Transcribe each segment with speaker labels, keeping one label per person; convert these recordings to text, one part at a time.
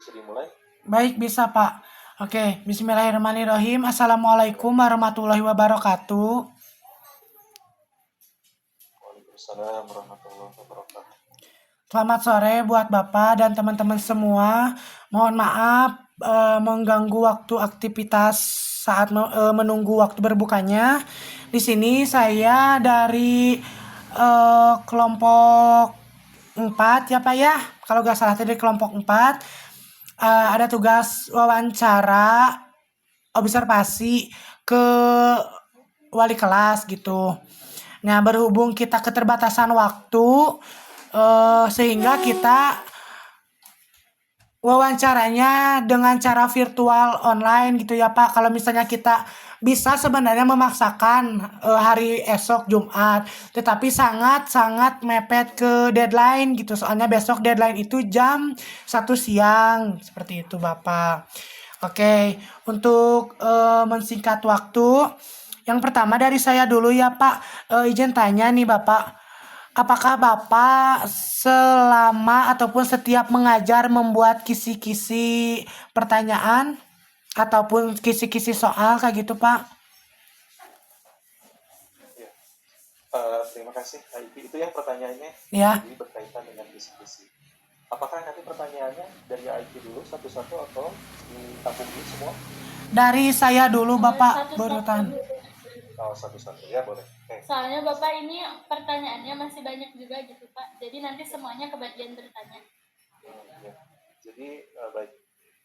Speaker 1: Bisa dimulai?
Speaker 2: Baik, bisa Pak. Oke, bismillahirrahmanirrahim. Assalamualaikum warahmatullahi wabarakatuh.
Speaker 1: Waalaikumsalam warahmatullahi wabarakatuh.
Speaker 2: Selamat sore buat Bapak dan teman-teman semua. Mohon maaf mengganggu waktu aktivitas saat menunggu waktu berbukanya. Di sini saya dari kelompok 4 ya Pak ya. Kalau nggak salah tadi kelompok 4. Ada tugas wawancara observasi ke wali kelas gitu. Nah, berhubung kita keterbatasan waktu, sehingga kita wawancaranya dengan cara virtual online gitu ya Pak. Kalau misalnya kita bisa sebenarnya memaksakan hari esok Jumat, tetapi sangat-sangat mepet ke deadline gitu. Soalnya besok deadline itu jam 1 siang, seperti itu Bapak. Oke, untuk mensingkat waktu, yang pertama dari saya dulu ya Pak. Izin tanya nih Bapak, apakah Bapak selama ataupun setiap mengajar membuat kisi-kisi pertanyaan ataupun kisi-kisi soal kayak gitu Pak?
Speaker 1: Ya. Terima kasih Aiki. Itu ya pertanyaannya.
Speaker 2: Ya,
Speaker 1: Jadi berkaitan dengan diskusi. Apakah nanti pertanyaannya dari Aiki dulu satu-satu atau ditampung dulu semua?
Speaker 2: dari saya dulu Bapak
Speaker 3: Satu-satu.
Speaker 2: berurutan.
Speaker 1: Oh, satu-satu ya boleh.
Speaker 3: Soalnya Bapak ini pertanyaannya masih banyak juga gitu Pak. Jadi nanti semuanya kebagian bertanya.
Speaker 1: Ya. Jadi baik.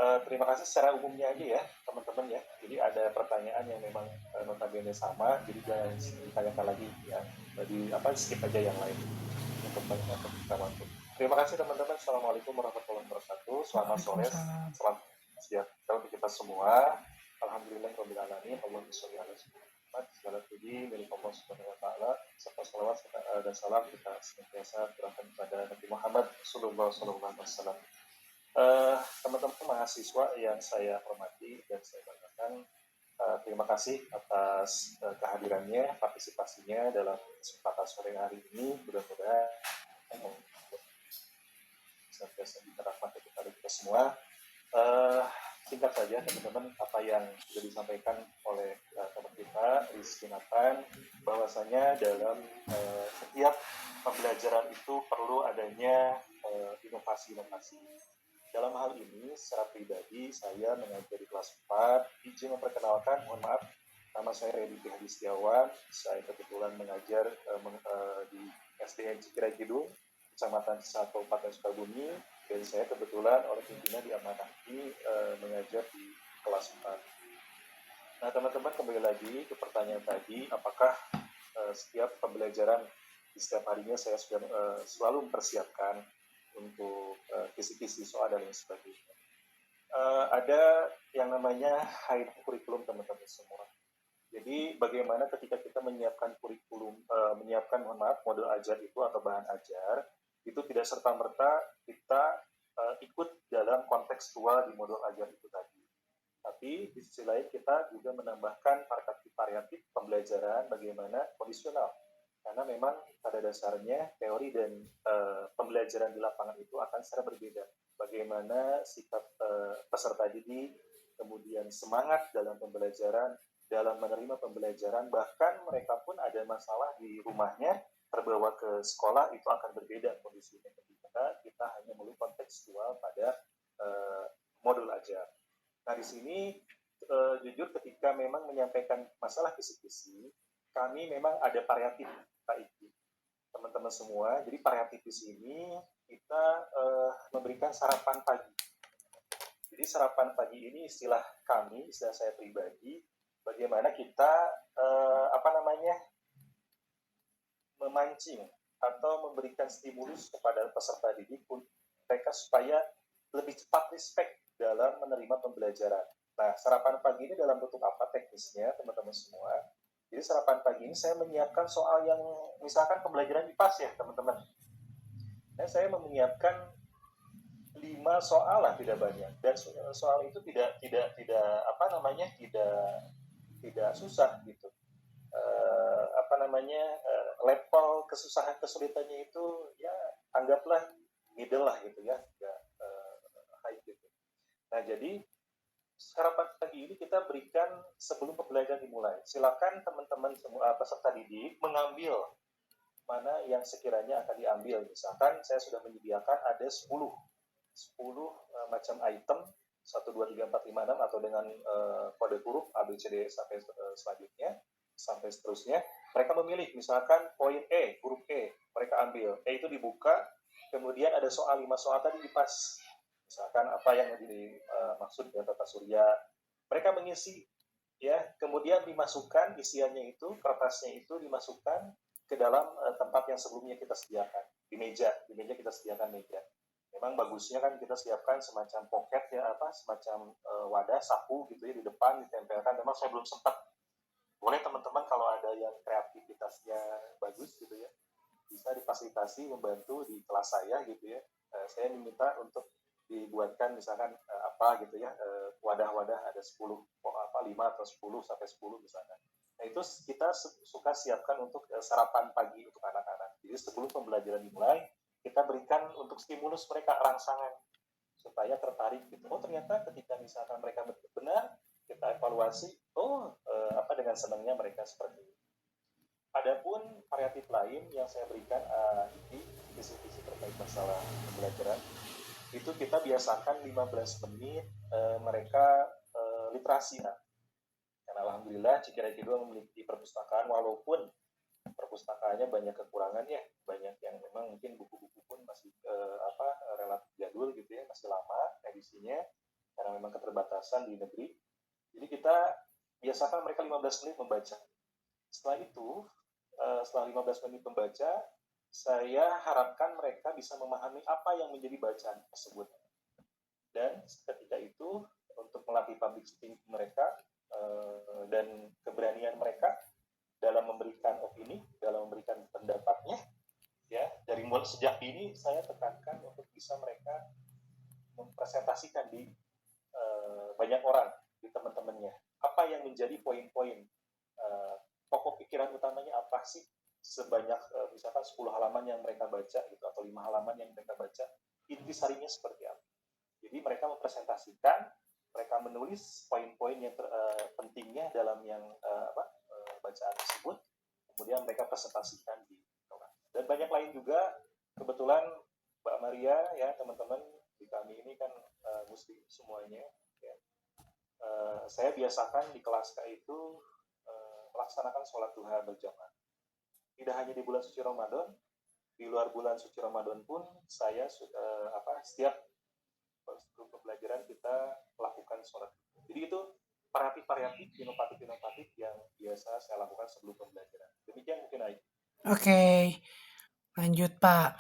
Speaker 1: Terima kasih secara umumnya aja ya teman-teman ya. Jadi ada pertanyaan yang memang notabene sama, jadi jangan ditanyakan lagi ya. Jadi skip aja yang lain untuk kita waktu. Terima kasih teman-teman. Assalamualaikum warahmatullahi wabarakatuh. Selamat sore,
Speaker 2: Waalaikumsalam.
Speaker 1: selamat sejahtera untuk kita semua. Alhamdulillahirabbil alamin. Allahumma sholli ala sayyidina Muhammad. Segala puji milik Allah Subhanahu wa taala. Serta salawat dan salam kita senantiasa terahkan kepada Nabi Muhammad sallallahu alaihi wasallam. Teman-teman mahasiswa yang saya hormati dan saya banggakan, terima kasih atas kehadirannya, partisipasinya dalam kesempatan sore hari ini. Mudah-mudahan senantiasa dirahmati kepada kita semua. Singkat saja teman-teman, apa yang sudah disampaikan oleh teman kita Rizky Nathan, bahwasanya dalam setiap pembelajaran itu perlu adanya inovasi-inovasi. Dalam hal ini, secara pribadi, saya mengajar di kelas 4. Izin memperkenalkan, mohon maaf, nama saya Reddy Hadi Setiawan. Saya kebetulan mengajar di SDN Cikirai Kidung, Kecamatan Cisarua, Kabupaten Sukabumi. Dan saya kebetulan oleh pimpinan diamanati mengajar di kelas 4. Nah, teman-teman, kembali lagi ke pertanyaan tadi, apakah setiap pembelajaran di setiap harinya saya sudah selalu mempersiapkan untuk kisi-kisi soal dan lain sebagainya. Ada yang namanya hybrid kurikulum teman-teman semua. Jadi bagaimana ketika kita menyiapkan kurikulum, menyiapkan modul ajar itu atau bahan ajar, itu tidak serta-merta kita ikut dalam kontekstual di modul ajar itu tadi. Tapi di sisi lain kita juga menambahkan variatif pembelajaran bagaimana kondisional. Karena memang pada dasarnya teori dan pembelajaran di lapangan itu akan secara berbeda. Bagaimana sikap peserta didik, kemudian semangat dalam pembelajaran, dalam menerima pembelajaran, bahkan mereka pun ada masalah di rumahnya, terbawa ke sekolah, itu akan berbeda kondisinya ketika kita hanya melulu kontekstual pada modul ajar. Nah, di sini jujur ketika memang menyampaikan masalah kisi-kisi, kami memang ada variatif Pak Iki, teman-teman semua. Jadi variatif di sini kita memberikan sarapan pagi. Jadi sarapan pagi ini istilah kami, istilah saya pribadi, bagaimana kita memancing atau memberikan stimulus kepada peserta didik mereka supaya lebih cepat respect dalam menerima pembelajaran. Nah, sarapan pagi ini dalam bentuk apa teknisnya, teman-teman semua? Jadi sarapan pagi ini saya menyiapkan soal yang misalkan pembelajaran IPAS ya, teman-teman. Dan saya menyiapkan 5 soal lah, tidak banyak. Dan soal itu tidak susah gitu. Level kesulitannya itu ya anggaplah middle lah gitu ya, high gitu. Nah, jadi sarapan pagi ini kita berikan sebelum pembelajaran dimulai. Silakan teman-teman semua peserta didik mengambil mana yang sekiranya akan diambil. Misalkan saya sudah menyediakan ada 10 macam item 1, 2, 3, 4, 5, 6 atau dengan kode huruf A, B, C, D sampai selanjutnya sampai seterusnya. Mereka memilih misalkan poin E, huruf E, mereka ambil. E itu dibuka, kemudian ada soal 5 soal tadi dipas. Misalkan apa yang dimaksud dengan tata surya. Mereka mengisi ya, kemudian dimasukkan isiannya itu, kertasnya itu dimasukkan ke dalam tempat yang sebelumnya kita sediakan di meja kita sediakan meja. Memang bagusnya kan kita siapkan semacam pocket ya, semacam wadah sapu gitu ya di depan ditempelkan. Memang saya belum sempat. Boleh teman-teman kalau ada yang kreativitasnya bagus gitu ya, bisa difasilitasi membantu di kelas saya gitu ya. Saya meminta untuk dibuatkan misalkan apa gitu ya, wadah-wadah ada 10 5 atau 10 sampai 10 misalkan. Nah, itu kita suka siapkan untuk sarapan pagi untuk anak-anak. Jadi sebelum pembelajaran dimulai, kita berikan untuk stimulus mereka rangsangan supaya tertarik gitu. Oh, ternyata ketika misalkan mereka benar, kita evaluasi, dengan senangnya mereka seperti itu. Adapun variatif lain yang saya berikan di visi-visi terkait masalah pembelajaran, itu kita biasakan 15 menit mereka literasi. Karena alhamdulillah Cikere Kidul memiliki perpustakaan, walaupun perpustakaannya banyak kekurangannya, banyak yang memang mungkin buku-buku pun masih relatif jadul gitu ya, masih lama edisinya karena memang keterbatasan di negeri. Jadi kita biasakan mereka 15 menit membaca. Setelah itu, setelah 15 menit membaca, saya harapkan mereka bisa memahami apa yang menjadi bacaan tersebut. Dan ketika itu, untuk melatih public speaking mereka dan keberanian mereka dalam memberikan opini, dalam memberikan pendapatnya, ya, dari mulai sejak dini saya tekankan untuk bisa mereka mempresentasikan di banyak orang, di teman-temannya, apa yang menjadi poin-poin pokok pikiran utamanya apa sih sebanyak misalkan 10 halaman yang mereka baca gitu, atau 5 halaman yang mereka baca, intisarinya seperti apa. Jadi mereka mempresentasikan, mereka menulis poin-poin yang pentingnya dalam yang bacaan tersebut, kemudian mereka presentasikan di kelas. Dan banyak lain juga, kebetulan Mbak Maria ya, teman-teman di kami ini kan muslim semuanya ya. Saya biasakan di kelas itu melaksanakan sholat duha berjamaah. Tidak hanya di bulan suci Ramadan, di luar bulan suci Ramadan pun saya setiap sebelum pembelajaran kita lakukan sholat. Jadi itu variatif, inovatif yang biasa saya lakukan sebelum pembelajaran. Demikian mungkin Aik.
Speaker 2: Oke, lanjut Pak.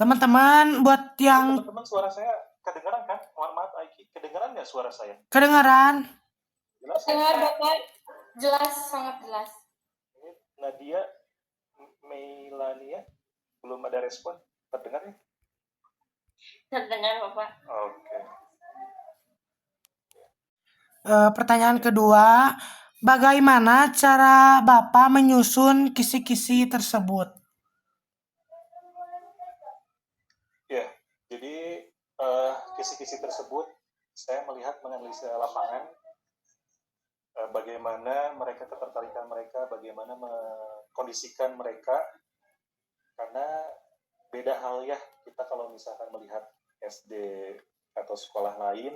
Speaker 2: Teman-teman buat yang
Speaker 1: Teman-teman suara saya kedengaran kan? Mohon maaf Aiki, kedengaran nggak suara saya?
Speaker 2: kedengaran?
Speaker 1: Jelas
Speaker 3: Dengar
Speaker 1: ya?
Speaker 3: Bapak, jelas, sangat jelas.
Speaker 1: Ini Nadia, Meilania, belum ada respon. Terdengar ya?
Speaker 3: Terdengar Bapak.
Speaker 1: Oke.
Speaker 2: Pertanyaan kedua, bagaimana cara Bapak menyusun kisi-kisi tersebut?
Speaker 1: Ya, jadi kisi-kisi tersebut saya melihat menganalisa lapangan, bagaimana mereka, ketertarikan mereka, bagaimana mengkondisikan mereka, karena beda hal ya kita kalau misalkan melihat SD atau sekolah lain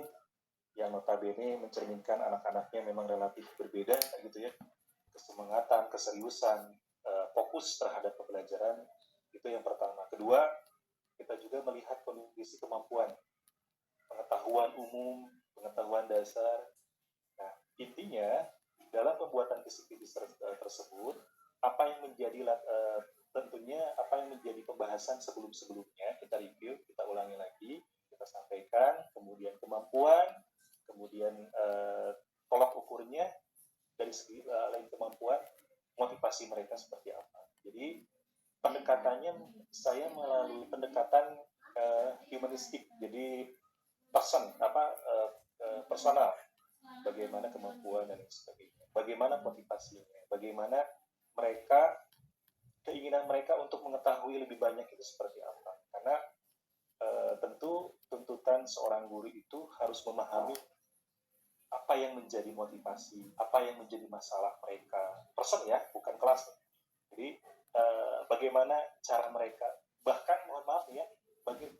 Speaker 1: yang notabene mencerminkan anak-anaknya memang relatif berbeda gitu ya, kesemangatan, keseriusan, fokus terhadap pembelajaran, itu yang pertama. Kedua, kita juga melihat kondisi kemampuan, pengetahuan umum, pengetahuan dasar. Nah, intinya dalam pembuatan kisi-kisi tersebut, apa yang menjadi tentunya apa yang menjadi pembahasan sebelum-sebelumnya kita review, kita ulangi lagi, kita sampaikan, kemudian kemampuan, kemudian tolak ukurnya dari segi lain kemampuan, motivasi mereka seperti apa. Jadi pendekatannya saya melalui pendekatan humanistik, jadi personal, bagaimana kemampuan dan sebagainya, bagaimana motivasinya, bagaimana mereka, keinginan mereka untuk mengetahui lebih banyak itu seperti apa. Karena tentu tuntutan seorang guru itu harus memahami apa yang menjadi motivasi, apa yang menjadi masalah mereka, person ya, bukan kelas. Jadi bagaimana cara mereka, bahkan mohon maaf ya,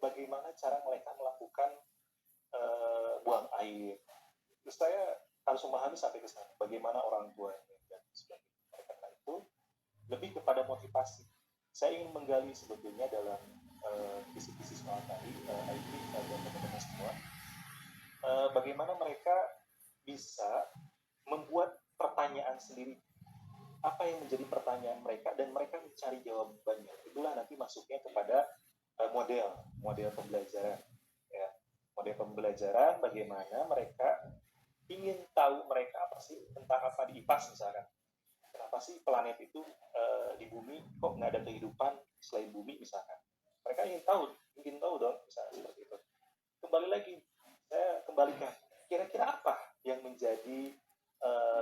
Speaker 1: bagaimana cara mereka melakukan buang air. Terus saya harus memahami sampai ke sana, bagaimana orang tuanya dan sebagainya. Karena itu lebih kepada motivasi. Saya ingin menggali sebetulnya dalam kisi-kisi soal tadi, IT dan teman-teman semua, bagaimana mereka bisa membuat pertanyaan sendiri, apa yang menjadi pertanyaan mereka dan mereka mencari jawabannya. Itulah nanti masuknya kepada model pembelajaran ya. Model pembelajaran bagaimana mereka ingin tahu mereka apa sih tentang apa di IPAS misalkan. Kenapa sih planet itu di bumi kok nggak ada kehidupan selain bumi misalkan. Mereka ingin tahu dong misalnya seperti itu. Kembali lagi, saya kembalikan. Kira-kira apa yang menjadi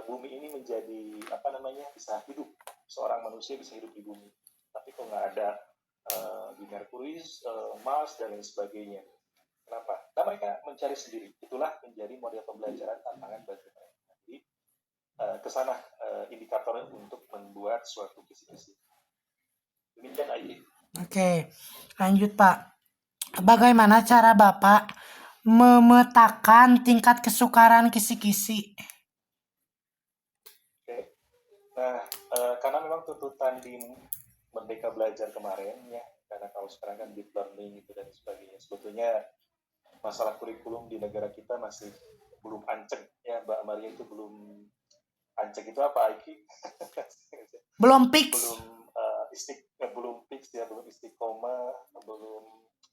Speaker 1: bumi ini menjadi apa namanya bisa hidup, seorang manusia bisa hidup di bumi, tapi kok nggak ada di Merkurius, Mars dan lain sebagainya. Kenapa? Nah mereka mencari sendiri. Itulah menjadi model pembelajaran tantangan bagi mereka. Jadi kesana indikatornya untuk membuat suatu kisi-kisi. Demikian IT.
Speaker 2: Oke, lanjut Pak. Bagaimana cara Bapak memetakan tingkat kesukaran kisi-kisi?
Speaker 1: Oke. Nah, karena memang tuntutan di Merdeka Belajar kemarin ya, karena kalau sekarang kan deep learning itu dan sebagainya, sebetulnya masalah kurikulum di negara kita masih belum anceng ya, Mbak Maria, itu belum anceng. Itu apa Aiki?
Speaker 2: Belum fix.
Speaker 1: belum fix ya, belum istiqomah, belum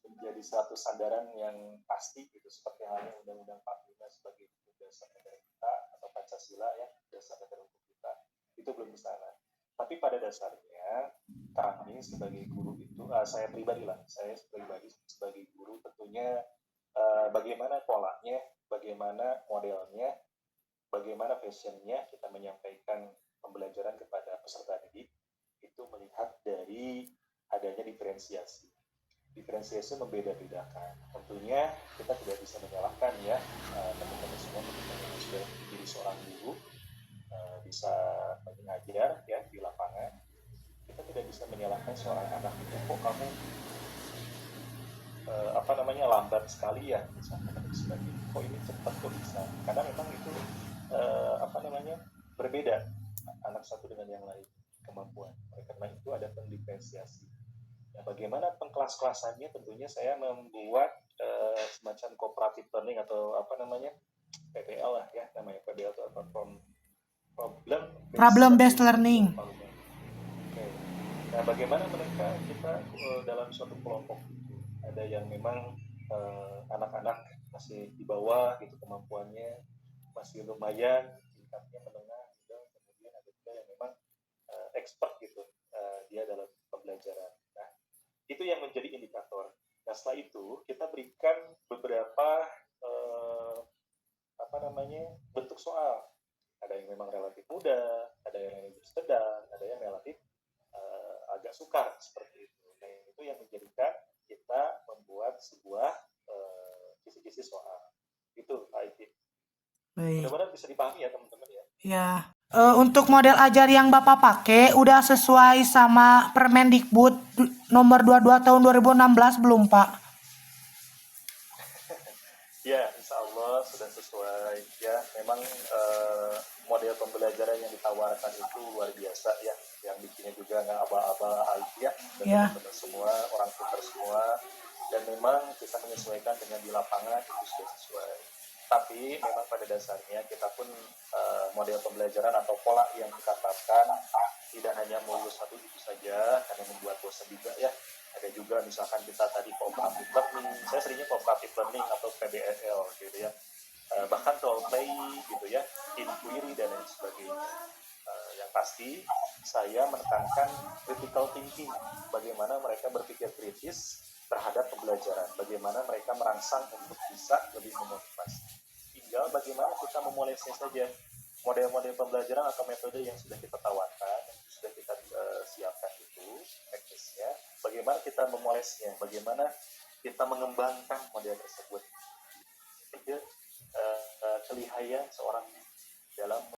Speaker 1: menjadi satu sandaran yang pasti gitu, seperti halnya Undang-Undang 45 sebagai dasar negara kita atau Pancasila ya, dasar negara hukum kita, itu belum di sana. Tapi pada dasarnya kami sebagai guru itu, saya pribadi sebagai guru tentunya bagaimana polanya, bagaimana modelnya, bagaimana fashionnya kita menyampaikan pembelajaran kepada peserta didik, itu melihat dari adanya diferensiasi. Diferensiasi membeda-bedakan. Tentunya kita tidak bisa menyalahkan ya teman-teman semua, teman-teman yang sudah menjadi seorang guru, bisa mengajar ya di lapangan. Kita tidak bisa menyalahkan seorang anak itu, kok kamu lambat sekali ya misalkan dan sebagainya, kok ini cepat kok bisa, karena memang itu berbeda anak satu dengan yang lain kemampuan. Oleh karena itu ada pendiferensiasi. Nah, bagaimana pengkelas-kelasannya? Tentunya saya membuat semacam cooperative learning atau PBL lah ya, namanya PBL itu apa,
Speaker 2: Problem based learning.
Speaker 1: Oke. Nah, bagaimana kita dalam suatu kelompok itu ada yang memang anak-anak masih di bawah gitu kemampuannya, masih lumayan, tingkatnya menengah gitu. Kemudian ada juga yang memang expert gitu dia dalam pembelajaran. Nah, itu yang menjadi indikator. Nah, setelah itu kita berikan beberapa bentuk soal. Ada yang memang relatif mudah, ada yang sedang, ada yang relatif agak sukar seperti itu. Nah, itu yang menjadikan kita membuat sebuah kisi-kisi soal. Itu IT. Mudah-mudahan bisa dipahami ya teman-teman ya.
Speaker 2: Ya. Untuk model ajar yang Bapak pakai udah sesuai sama Permendikbud nomor 22 tahun 2016 belum, Pak?
Speaker 1: Ya, insya Allah sudah sesuai ya. Memang model pembelajaran yang ditawarkan itu luar biasa ya. Yang bikinnya juga nggak aba-aba IT ya. Dan teman-teman semua, orang pintar semua. Dan memang kita menyesuaikan dengan di lapangan itu sudah sesuai. Tapi memang pada dasarnya kita pun model pembelajaran atau pola yang kita terapkan tidak hanya melulus satu itu saja, karena membuat bosan juga ya. Ada juga misalkan kita tadi cooperative learning, saya seringnya cooperative learning atau PBSL gitu ya, bahkan role play gitu ya, inquiry dan lain sebagainya. Yang pasti saya menekankan critical thinking, bagaimana mereka berpikir kritis terhadap pembelajaran, bagaimana mereka merangsang untuk bisa lebih memotivasi. Tinggal bagaimana kita memulainya saja. Model-model pembelajaran atau metode yang sudah kita tawarkan, yang sudah kita siapkan itu teknisnya, bagaimana kita memolesnya, bagaimana kita mengembangkan model tersebut. Itu kelihayan seorang dalam